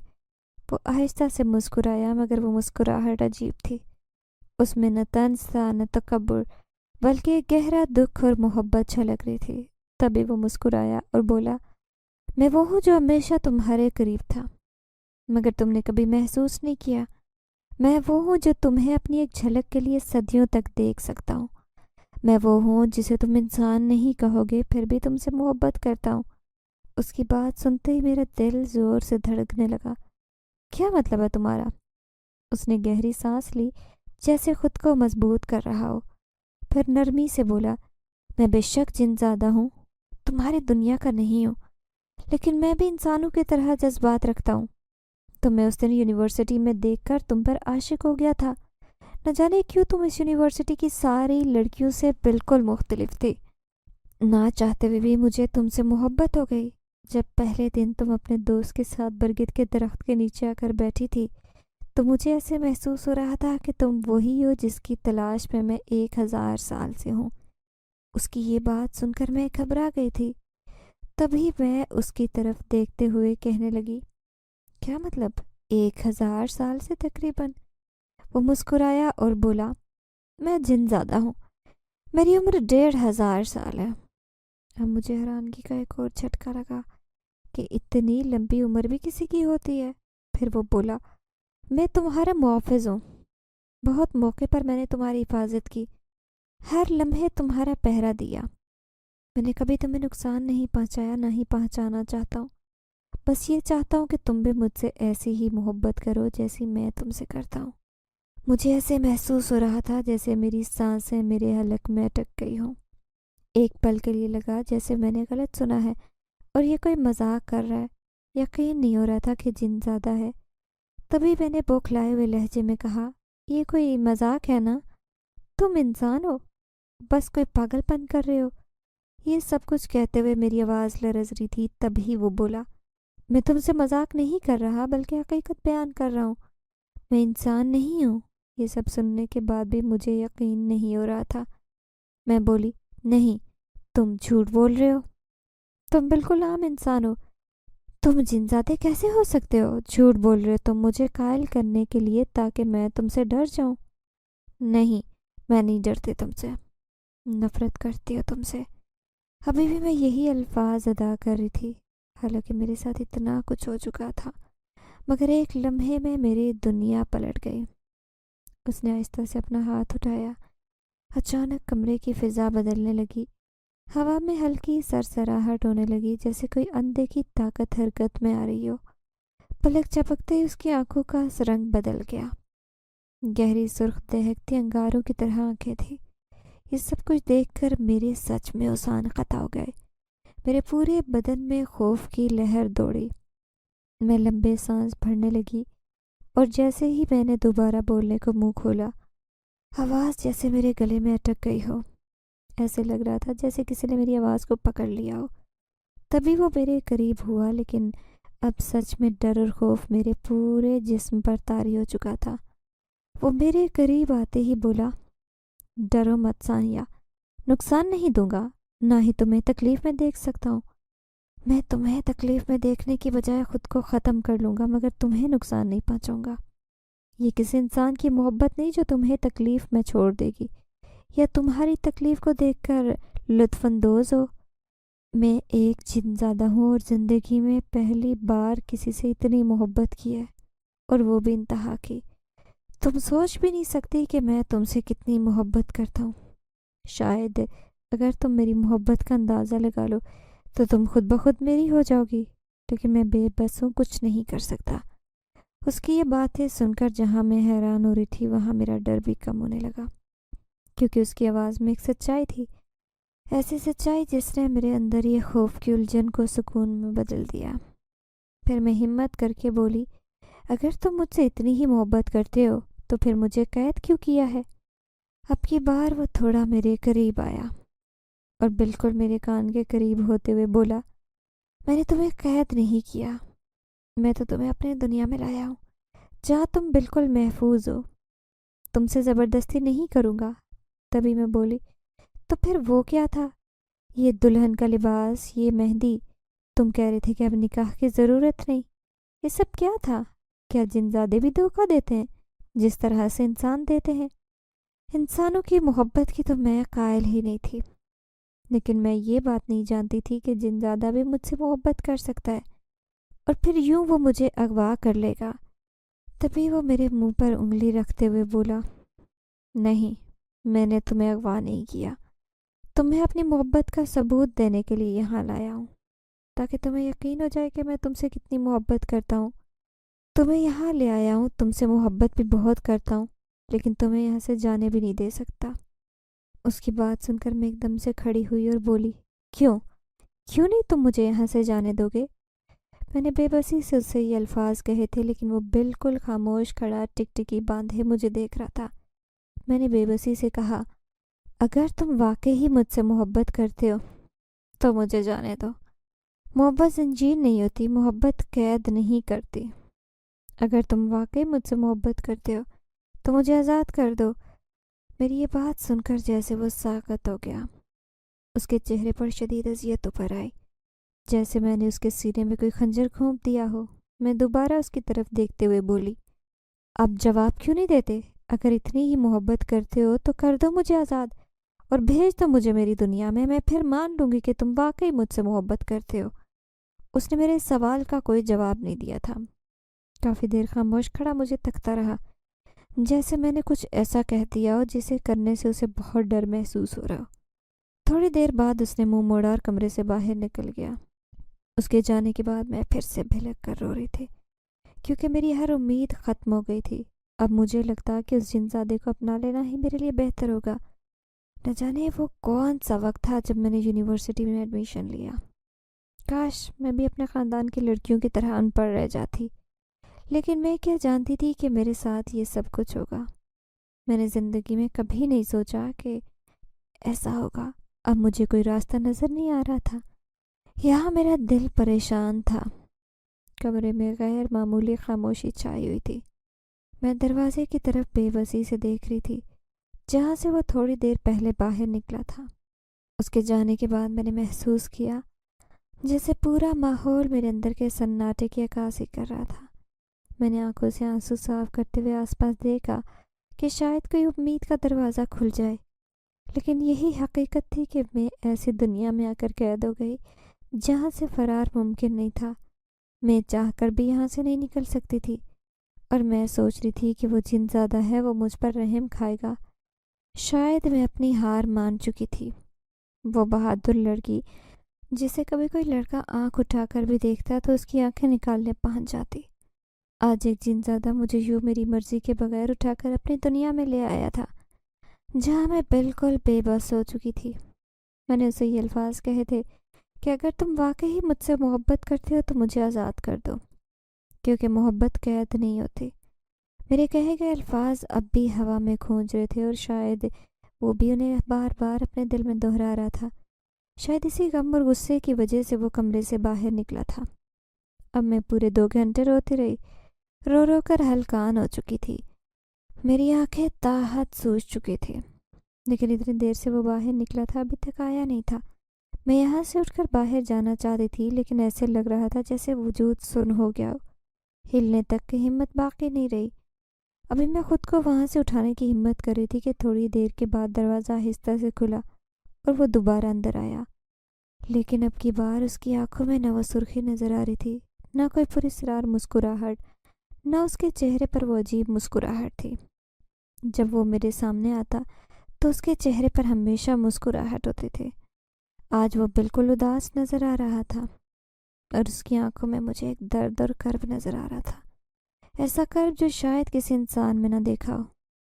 وہ آہستہ سے مسکرایا، مگر وہ مسکراہٹ عجیب تھی۔ اس میں نہ طنز تھا نہ تکبر، بلکہ گہرا دکھ اور محبت چھلک رہی تھی۔ تبھی وہ مسکرایا اور بولا، میں وہ ہوں جو ہمیشہ تمہارے قریب تھا، مگر تم نے کبھی محسوس نہیں کیا۔ میں وہ ہوں جو تمہیں اپنی ایک جھلک کے لیے صدیوں تک دیکھ سکتا ہوں۔ میں وہ ہوں جسے تم انسان نہیں کہو گے، پھر بھی تم سے محبت کرتا ہوں۔ اس کی بات سنتے ہی میرا دل زور سے دھڑکنے لگا۔ کیا مطلب ہے تمہارا؟ اس نے گہری سانس لی، جیسے خود کو مضبوط کر رہا ہو، پھر نرمی سے بولا، میں بے شک جن زادہ ہوں، تمہاری دنیا کا نہیں ہوں، لیکن میں بھی انسانوں کی طرح جذبات رکھتا ہوں۔ تو میں اس دن یونیورسٹی میں دیکھ کر تم پر عاشق ہو گیا تھا۔ نہ جانے کیوں تم اس یونیورسٹی کی ساری لڑکیوں سے بالکل مختلف تھی۔ نہ چاہتے ہوئے بھی مجھے تم سے محبت ہو گئی۔ جب پہلے دن تم اپنے دوست کے ساتھ برگد کے درخت کے نیچے آ کر بیٹھی تھی، تو مجھے ایسے محسوس ہو رہا تھا کہ تم وہی ہو جس کی تلاش میں 1000 سال سے ہوں۔ اس کی یہ بات سن کر میں گھبرا گئی تھی۔ تبھی میں اس کی طرف دیکھتے ہوئے کہنے لگی، کیا مطلب 1000 سال سے تقریباً؟ وہ مسکرایا اور بولا، میں جن زادہ ہوں، میری عمر 1500 سال ہے۔ اب مجھے حیرانگی کا ایک اور جھٹکا لگا کہ اتنی لمبی عمر بھی کسی کی ہوتی ہے۔ پھر وہ بولا، میں تمہارا محافظ ہوں۔ بہت موقع پر میں نے تمہاری حفاظت کی، ہر لمحے تمہارا پہرا دیا۔ میں نے کبھی تمہیں نقصان نہیں پہنچایا، نہ ہی پہنچانا چاہتا ہوں۔ بس یہ چاہتا ہوں کہ تم بھی مجھ سے ایسی ہی محبت کرو جیسی میں تم سے کرتا ہوں۔ مجھے ایسے محسوس ہو رہا تھا جیسے میری سانسیں میرے حلق میں اٹک گئی ہوں۔ ایک پل کے لیے لگا جیسے میں نے غلط سنا ہے اور یہ کوئی مذاق کر رہا ہے۔ یقین نہیں ہو رہا تھا کہ جن زادہ ہے۔ تبھی میں نے بوکھلائے ہوئے لہجے میں کہا، یہ کوئی مذاق ہے نا؟ تم انسان ہو، بس کوئی پاگل پن کر رہے ہو۔ یہ سب کچھ کہتے ہوئے میری آواز لرز رہی تھی۔ تبھی وہ بولا، میں تم سے مذاق نہیں کر رہا، بلکہ حقیقت بیان کر رہا ہوں۔ میں انسان نہیں ہوں۔ یہ سب سننے کے بعد بھی مجھے یقین نہیں ہو رہا تھا۔ میں بولی، نہیں، تم جھوٹ بول رہے ہو، تم بالکل عام انسان ہو۔ تم جن زادے کیسے ہو سکتے ہو؟ جھوٹ بول رہے ہو تم مجھے قائل کرنے کے لیے تاکہ میں تم سے ڈر جاؤں۔ نہیں، میں نہیں ڈرتی تم سے، نفرت کرتی ہو تم سے۔ ابھی بھی میں یہی الفاظ ادا کر رہی تھی، حالانکہ میرے ساتھ اتنا کچھ ہو چکا تھا، مگر ایک لمحے میں میری دنیا پلٹ گئی۔ اس نے آہستہ سے اپنا ہاتھ اٹھایا۔ اچانک کمرے کی فضا بدلنے لگی۔ ہوا میں ہلکی سرسراہٹ ہونے لگی، جیسے کوئی اندھے کی طاقت حرکت میں آ رہی ہو۔ پلک چپکتے ہی اس کی آنکھوں کا رنگ بدل گیا۔ گہری سرخ دہکتی انگاروں کی طرح آنکھیں تھیں۔ یہ سب کچھ دیکھ کر میرے سچ میں اوزان قطع ہو گئے۔ میرے پورے بدن میں خوف کی لہر دوڑی۔ میں لمبے سانس بھرنے لگی، اور جیسے ہی میں نے دوبارہ بولنے کو منہ کھولا، آواز جیسے میرے گلے میں اٹک گئی ہو۔ ایسے لگ رہا تھا جیسے کسی نے میری آواز کو پکڑ لیا ہو۔ تبھی وہ میرے قریب ہوا، لیکن اب سچ میں ڈر اور خوف میرے پورے جسم پر طاری ہو چکا تھا۔ وہ میرے قریب آتے ہی بولا، ڈرو مت ثانیہ، نقصان نہیں دوں گا، نہ ہی تمہیں تکلیف میں دیکھ سکتا ہوں۔ میں تمہیں تکلیف میں دیکھنے کی بجائے خود کو ختم کر لوں گا، مگر تمہیں نقصان نہیں پہنچاؤں گا۔ یہ کسی انسان کی محبت نہیں جو تمہیں تکلیف میں چھوڑ دے گی یا تمہاری تکلیف کو دیکھ کر لطف اندوز ہو۔ میں ایک جن زادہ ہوں اور زندگی میں پہلی بار کسی سے اتنی محبت کی ہے، اور وہ بھی انتہا کی۔ تم سوچ بھی نہیں سکتی کہ میں تم سے کتنی محبت کرتا ہوں۔ شاید اگر تم میری محبت کا اندازہ لگا لو تو تم خود بخود میری ہو جاؤ گی، لیکن میں بے بس ہوں، کچھ نہیں کر سکتا۔ اس کی یہ باتیں سن کر جہاں میں حیران ہو رہی تھی، وہاں میرا ڈر بھی کم ہونے لگا۔ کیونکہ اس کی آواز میں ایک سچائی تھی، ایسی سچائی جس نے میرے اندر یہ خوف کی الجھن کو سکون میں بدل دیا۔ پھر میں ہمت کر کے بولی، اگر تم مجھ سے اتنی ہی محبت کرتے ہو تو پھر مجھے قید کیوں کیا ہے؟ اب کی بار وہ تھوڑا میرے قریب آیا اور بالکل میرے کان کے قریب ہوتے ہوئے بولا، میں نے تمہیں قید نہیں کیا، میں تو تمہیں اپنے دنیا میں لایا ہوں جہاں تم بالکل محفوظ ہو، تم سے زبردستی نہیں کروں گا۔ تبھی میں بولی، تو پھر وہ کیا تھا؟ یہ دلہن کا لباس، یہ مہندی، تم کہہ رہے تھے کہ اب نکاح کی ضرورت نہیں، یہ سب کیا تھا؟ کیا جنزادے بھی دھوکہ دیتے ہیں جس طرح سے انسان دیتے ہیں؟ انسانوں کی محبت کی تو میں قائل ہی نہیں تھی، لیکن میں یہ بات نہیں جانتی تھی کہ جنزادہ بھی مجھ سے محبت کر سکتا ہے اور پھر یوں وہ مجھے اغوا کر لے گا۔ تبھی وہ میرے منہ پر انگلی رکھتے ہوئے بولا، نہیں، میں نے تمہیں اغوا نہیں کیا، تمہیں اپنی محبت کا ثبوت دینے کے لیے یہاں لایا ہوں تاکہ تمہیں یقین ہو جائے کہ میں تم سے کتنی محبت کرتا ہوں۔ تمہیں یہاں لے آیا ہوں، تم سے محبت بھی بہت کرتا ہوں، لیکن تمہیں یہاں سے جانے بھی نہیں دے سکتا۔ اس کی بات سن کر میں ایک دم سے کھڑی ہوئی اور بولی، کیوں نہیں تم مجھے یہاں سے جانے دو گے؟ میں نے بے بسی سے اس سے یہ الفاظ کہے تھے، لیکن وہ بالکل خاموش کھڑا ٹکٹکی باندھے مجھے دیکھ رہا تھا۔ میں نے بے بسی سے کہا، اگر تم واقعی مجھ سے محبت کرتے ہو تو مجھے جانے دو۔ محبت زنجیر نہیں ہوتی، محبت قید نہیں کرتی۔ اگر تم واقعی مجھ سے محبت کرتے ہو تو مجھے آزاد کر دو۔ میری یہ بات سن کر جیسے وہ ساکت ہو گیا، اس کے چہرے پر شدید اذیت ابھر آئی، جیسے میں نے اس کے سینے میں کوئی خنجر گھونپ دیا ہو۔ میں دوبارہ اس کی طرف دیکھتے ہوئے بولی، اب جواب کیوں نہیں دیتے؟ اگر اتنی ہی محبت کرتے ہو تو کر دو مجھے آزاد اور بھیج دو مجھے میری دنیا میں پھر مان لوں گی کہ تم واقعی مجھ سے محبت کرتے ہو۔ اس نے میرے سوال کا کوئی جواب نہیں دیا تھا، کافی دیر خاموش کھڑا مجھے تکتا رہا، جیسے میں نے کچھ ایسا کہہ دیا ہو جسے کرنے سے اسے بہت ڈر محسوس ہو رہا ہو۔ تھوڑی دیر بعد اس نے منہ موڑا اور کمرے سے باہر نکل گیا۔ اس کے جانے کے بعد میں پھر سے بھلک کر رو رہی تھی، کیونکہ میری ہر امید ختم ہو گئی تھی۔ اب مجھے لگتا کہ اس جنزادے کو اپنا لینا ہی میرے لیے بہتر ہوگا۔ نہ جانے وہ کون سا وقت تھا جب میں نے یونیورسٹی میں ایڈمیشن لیا۔ کاش میں بھی اپنے خاندان کی لڑکیوں کی طرح ان پڑھ رہ جاتی، لیکن میں کیا جانتی تھی کہ میرے ساتھ یہ سب کچھ ہوگا۔ میں نے زندگی میں کبھی نہیں سوچا کہ ایسا ہوگا۔ اب مجھے کوئی راستہ نظر نہیں آ رہا تھا، یہاں میرا دل پریشان تھا۔ کمرے میں غیر معمولی خاموشی چھائی ہوئی تھی۔ میں دروازے کی طرف بے بسی سے دیکھ رہی تھی، جہاں سے وہ تھوڑی دیر پہلے باہر نکلا تھا۔ اس کے جانے کے بعد میں نے محسوس کیا جیسے پورا ماحول میرے اندر کے سناٹے کی عکاسی کر رہا تھا۔ میں نے آنکھوں سے آنسو صاف کرتے ہوئے آس پاس دیکھا کہ شاید کوئی امید کا دروازہ کھل جائے، لیکن یہی حقیقت تھی کہ میں ایسی دنیا میں آ کر قید ہو گئی جہاں سے فرار ممکن نہیں تھا۔ میں چاہ کر بھی یہاں سے نہیں نکل سکتی تھی، اور میں سوچ رہی تھی کہ وہ جن زیادہ ہے وہ مجھ پر رحم کھائے گا۔ شاید میں اپنی ہار مان چکی تھی۔ وہ بہادر لڑکی جسے کبھی کوئی لڑکا آنکھ اٹھا کر بھی دیکھتا تو اس کی آنکھیں نکالنے پہنچ جاتی، آج ایک جن زیادہ مجھے یوں میری مرضی کے بغیر اٹھا کر اپنی دنیا میں لے آیا تھا جہاں میں بالکل بے بس ہو چکی تھی۔ میں نے اسے یہ الفاظ کہے تھے کہ اگر تم واقعی مجھ سے محبت کرتے ہو تو مجھے آزاد کر دو، کیونکہ محبت قید نہیں ہوتی۔ میرے کہے گئے الفاظ اب بھی ہوا میں گونج رہے تھے، اور شاید وہ بھی انہیں بار بار اپنے دل میں دہرا رہا تھا۔ شاید اسی غم اور غصے کی وجہ سے وہ کمرے سے باہر نکلا تھا۔ اب میں پورے 2 گھنٹے روتی رہی، رو رو کر ہلکان ہو چکی تھی۔ میری آنکھیں تاحت سوج چکی تھی، لیکن اتنی دیر سے وہ باہر نکلا تھا، ابھی تک آیا نہیں تھا۔ میں یہاں سے اٹھ کر باہر جانا چاہتی تھی، لیکن ایسے لگ رہا تھا جیسے وجود سن ہو گیا ہو، ہلنے تک کی ہمت باقی نہیں رہی۔ ابھی میں خود کو وہاں سے اٹھانے کی ہمت کر رہی تھی کہ تھوڑی دیر کے بعد دروازہ آہستہ سے کھلا اور وہ دوبارہ اندر آیا، لیکن اب کی بار اس کی آنکھوں میں نہ وہ سرخی نظر آ رہی تھی، نہ کوئی پراسرار مسکراہٹ، نہ اس کے چہرے پر وہ عجیب مسکراہٹ تھی۔ جب وہ میرے سامنے آتا تو اس کے چہرے پر ہمیشہ مسکراہٹ ہوتی تھی، آج وہ بالکل اداس نظر آ رہا تھا، اور اس کی آنکھوں میں مجھے ایک درد اور کرب نظر آ رہا تھا، ایسا کرب جو شاید کسی انسان میں نہ دیکھا ہو۔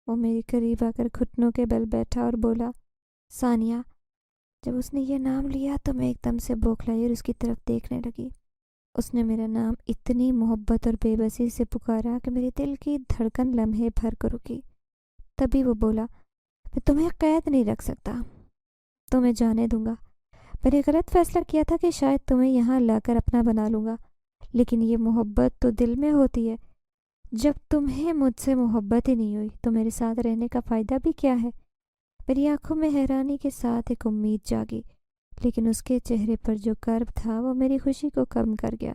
وہ میری قریب آ کر گھٹنوں کے بل بیٹھا اور بولا، ثانیہ۔ جب اس نے یہ نام لیا تو میں ایک دم سے بوکھلائی اور اس کی طرف دیکھنے لگی۔ اس نے میرا نام اتنی محبت اور بے بسی سے پکارا کہ میرے دل کی دھڑکن لمحے بھر کر رکی۔ تبھی وہ بولا، میں تمہیں قید نہیں رکھ سکتا، تمہیں جانے دوں گا۔ میں نے غلط فیصلہ کیا تھا کہ شاید تمہیں یہاں لا کر اپنا بنا لوں گا، لیکن یہ محبت تو دل میں ہوتی ہے۔ جب تمہیں مجھ سے محبت ہی نہیں ہوئی تو میرے ساتھ رہنے کا فائدہ بھی کیا ہے؟ میری آنکھوں میں حیرانی کے ساتھ ایک امید جاگی، لیکن اس کے چہرے پر جو کرب تھا وہ میری خوشی کو کم کر گیا۔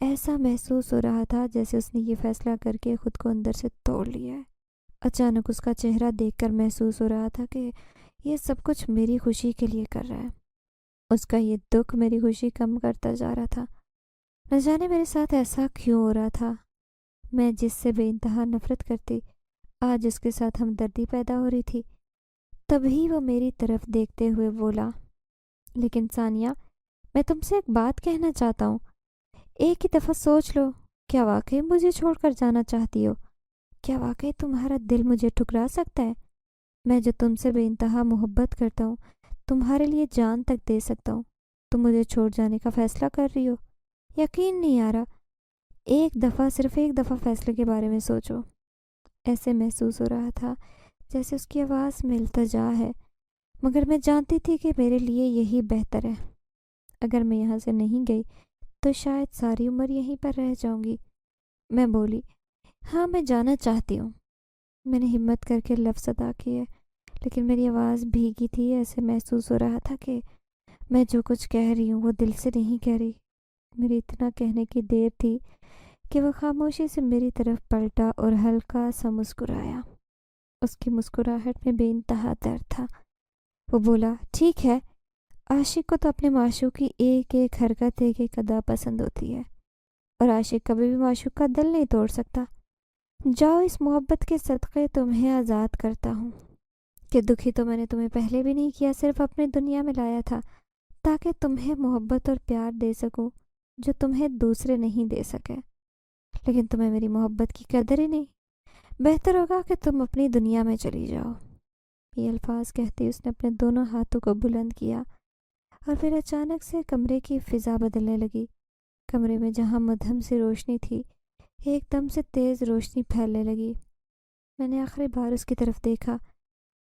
ایسا محسوس ہو رہا تھا جیسے اس نے یہ فیصلہ کر کے خود کو اندر سے توڑ لیا ہے۔ اچانک اس کا چہرہ دیکھ کر محسوس ہو رہا تھا کہ یہ سب کچھ میری خوشی کے لیے کر رہا ہے۔ اس کا یہ دکھ میری خوشی کم کرتا جا رہا تھا۔ نہ جانے میرے ساتھ ایسا کیوں ہو رہا تھا۔ میں جس سے بے انتہا نفرت کرتی، آج اس کے ساتھ ہمدردی پیدا ہو رہی تھی۔ تبھی وہ میری طرف دیکھتے ہوئے بولا، لیکن ثانیہ، میں تم سے ایک بات کہنا چاہتا ہوں۔ ایک ہی دفعہ سوچ لو، کیا واقعی مجھے چھوڑ کر جانا چاہتی ہو؟ کیا واقعی تمہارا دل مجھے ٹھکرا سکتا ہے؟ میں جو تم سے بے انتہا محبت کرتا ہوں، تمہارے لیے جان تک دے سکتا ہوں، تم مجھے چھوڑ جانے کا فیصلہ کر رہی ہو؟ یقین نہیں آ رہا۔ ایک دفعہ، صرف ایک دفعہ فیصلے کے بارے میں سوچو۔ ایسے محسوس ہو رہا تھا جیسے اس کی آواز میں التجا ہے، مگر میں جانتی تھی کہ میرے لیے یہی بہتر ہے۔ اگر میں یہاں سے نہیں گئی تو شاید ساری عمر یہیں پر رہ جاؤں گی۔ میں بولی، ہاں میں جانا چاہتی ہوں۔ میں نے ہمت کر کے لفظ ادا کیے، لیکن میری آواز بھیگی تھی۔ ایسے محسوس ہو رہا تھا کہ میں جو کچھ کہہ رہی ہوں وہ دل سے نہیں کہہ رہی۔ میری اتنا کہنے کی دیر تھی کہ وہ خاموشی سے میری طرف پلٹا اور ہلکا سا مسکرایا۔ اس کی مسکراہٹ میں بے انتہا درد تھا۔ وہ بولا، ٹھیک ہے، عاشق کو تو اپنے معشوق کی ایک ایک حرکت، ایک ایک ادا پسند ہوتی ہے، اور عاشق کبھی بھی معشوق کا دل نہیں توڑ سکتا۔ جاؤ، اس محبت کے صدقے تمہیں آزاد کرتا ہوں کہ دکھی تو میں نے تمہیں پہلے بھی نہیں کیا، صرف اپنی دنیا میں لایا تھا تاکہ تمہیں محبت اور پیار دے سکوں جو تمہیں دوسرے نہیں دے سکے، لیکن تمہیں میری محبت کی قدر ہی نہیں۔ بہتر ہوگا کہ تم اپنی دنیا میں چلی جاؤ۔ یہ الفاظ کہتے اس نے اپنے دونوں ہاتھوں کو بلند کیا اور پھر اچانک سے کمرے کی فضا بدلنے لگی۔ کمرے میں جہاں مدھم سی روشنی تھی، ایک دم سے تیز روشنی پھیلنے لگی۔ میں نے آخری بار اس کی طرف دیکھا۔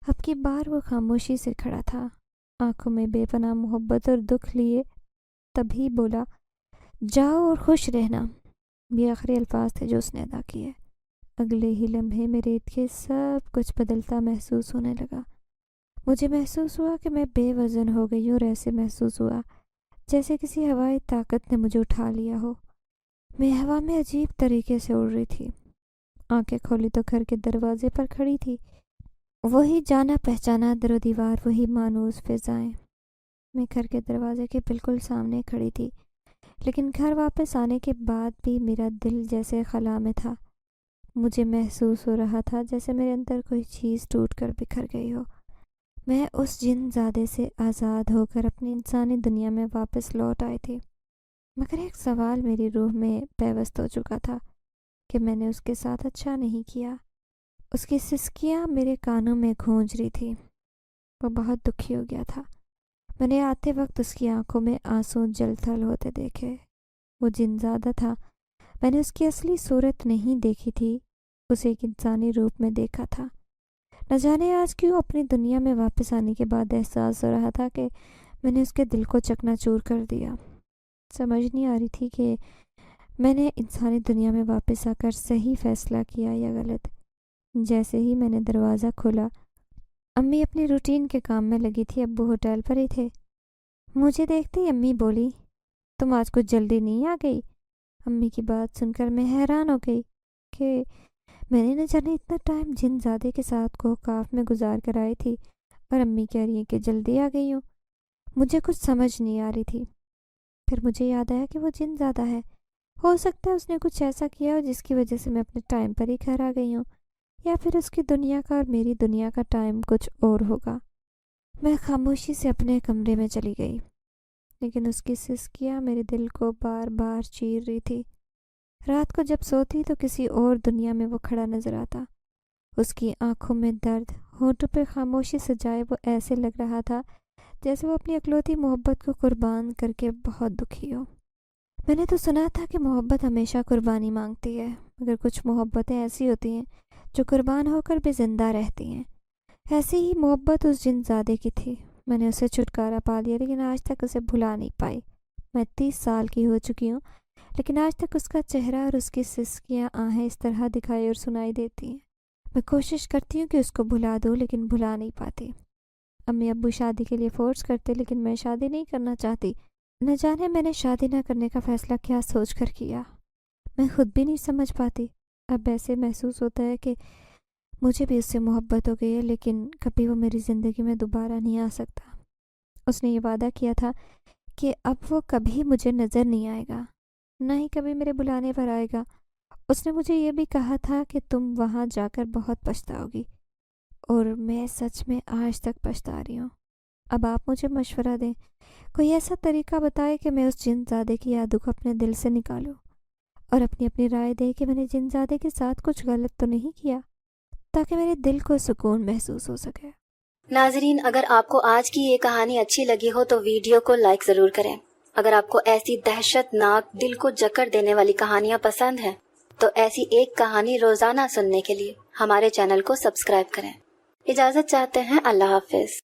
اب کی بار وہ خاموشی سے کھڑا تھا، آنکھوں میں بے پناہ محبت اور دکھ لیے۔ تبھی بولا، جاؤ اور خوش رہنا۔ یہ آخری الفاظ تھے جو اس نے ادا کیے۔ اگلے ہی لمحے میرے ارد گرد سب کچھ بدلتا محسوس ہونے لگا۔ مجھے محسوس ہوا کہ میں بے وزن ہو گئی اور ایسے محسوس ہوا جیسے کسی ہوائی طاقت نے مجھے اٹھا لیا ہو۔ میں ہوا میں عجیب طریقے سے اڑ رہی تھی۔ آنکھیں کھولی تو گھر کے دروازے پر کھڑی تھی، وہی جانا پہچانا در و دیوار، وہی مانوس فضائیں۔ میں گھر کے دروازے کے بالکل سامنے کھڑی تھی، لیکن گھر واپس آنے کے بعد بھی میرا دل جیسے خلا میں تھا۔ مجھے محسوس ہو رہا تھا جیسے میرے اندر کوئی چیز ٹوٹ کر بکھر گئی ہو۔ میں اس جن زادے سے آزاد ہو کر اپنی انسانی دنیا میں واپس لوٹ آئی تھی، مگر ایک سوال میری روح میں پیوست ہو چکا تھا کہ میں نے اس کے ساتھ اچھا نہیں کیا۔ اس کی سسکیاں میرے کانوں میں گونج رہی تھی۔ وہ بہت دکھی ہو گیا تھا۔ میں نے آتے وقت اس کی آنکھوں میں آنسو جل تھل ہوتے دیکھے۔ وہ جن زادہ تھا، میں نے اس کی اصلی صورت نہیں دیکھی تھی، اسے ایک انسانی روپ میں دیکھا تھا۔ نہ جانے آج کیوں اپنی دنیا میں واپس آنے کے بعد احساس ہو رہا تھا کہ میں نے اس کے دل کو چکنا چور کر دیا۔ سمجھ نہیں آ رہی تھی کہ میں نے انسانی دنیا میں واپس آ کر صحیح فیصلہ کیا یا غلط۔ جیسے ہی میں نے دروازہ کھولا، امی اپنی روٹین کے کام میں لگی تھی، ابو ہوٹل پر ہی تھے۔ مجھے دیکھتے ہی امی بولی، تم آج کچھ جلدی نہیں آ گئی؟ امی کی بات سن کر میں حیران ہو گئی کہ میں نے نہ جانے اتنا ٹائم جن زادے کے ساتھ کوہ میں گزار کر آئی تھی، اور امی کہہ رہی ہیں کہ جلدی آ گئی ہوں۔ مجھے کچھ سمجھ نہیں آ رہی تھی۔ پھر مجھے یاد آیا کہ وہ جن زادہ ہے، ہو سکتا ہے اس نے کچھ ایسا کیا ہو جس کی وجہ سے میں اپنے ٹائم پر ہی گھر آ گئی ہوں، یا پھر اس کی دنیا کا اور میری دنیا کا ٹائم کچھ اور ہوگا۔ میں خاموشی سے اپنے کمرے میں چلی گئی، لیکن اس کی سسکیاں میرے دل کو بار بار چیر رہی تھی۔ رات کو جب سوتی تو کسی اور دنیا میں وہ کھڑا نظر آتا، اس کی آنکھوں میں درد، ہونٹوں پہ خاموشی سجائے وہ ایسے لگ رہا تھا جیسے وہ اپنی اکلوتی محبت کو قربان کر کے بہت دکھی ہو۔ میں نے تو سنا تھا کہ محبت ہمیشہ قربانی مانگتی ہے، مگر کچھ محبتیں ایسی ہوتی ہیں جو قربان ہو کر بھی زندہ رہتی ہیں۔ ایسی ہی محبت اس جن زادے کی تھی۔ میں نے اسے چھٹکارا پا لیا لیکن آج تک اسے بھلا نہیں پائی۔ میں 30 سال کی ہو چکی ہوں لیکن آج تک اس کا چہرہ اور اس کی سسکیاں آہیں اس طرح دکھائی اور سنائی دیتی ہیں۔ میں کوشش کرتی ہوں کہ اس کو بھلا دوں لیکن بھلا نہیں پاتی۔ امی ابو شادی کے لیے فورس کرتے لیکن میں شادی نہیں کرنا چاہتی۔ نہ جانے میں نے شادی نہ کرنے کا فیصلہ کیا سوچ کر کیا، میں خود بھی نہیں سمجھ پاتی۔ اب ایسے محسوس ہوتا ہے کہ مجھے بھی اس سے محبت ہو گئی ہے، لیکن کبھی وہ میری زندگی میں دوبارہ نہیں آ سکتا۔ اس نے یہ وعدہ کیا تھا کہ اب وہ کبھی مجھے نظر نہیں آئے گا، نہ ہی کبھی میرے بلانے پر آئے گا۔ اس نے مجھے یہ بھی کہا تھا کہ تم وہاں جا کر بہت پچھتاؤ گی، اور میں سچ میں آج تک پچھتا رہی ہوں۔ اب آپ مجھے مشورہ دیں، کوئی ایسا طریقہ بتائے کہ میں اس جن زادے کی یادوں کو اپنے دل سے نکالوں، اور اپنی رائے دے کہ میں نے جن زادے کے ساتھ کچھ غلط تو نہیں کیا، تاکہ میرے دل کو سکون محسوس ہو سکے۔ ناظرین، اگر آپ کو آج کی یہ کہانی اچھی لگی ہو تو ویڈیو کو لائک ضرور کریں۔ اگر آپ کو ایسی دہشت ناک دل کو جکڑ دینے والی کہانیاں پسند ہیں تو ایسی ایک کہانی روزانہ سننے کے لیے ہمارے چینل کو سبسکرائب کریں۔ اجازت چاہتے ہیں، اللہ حافظ۔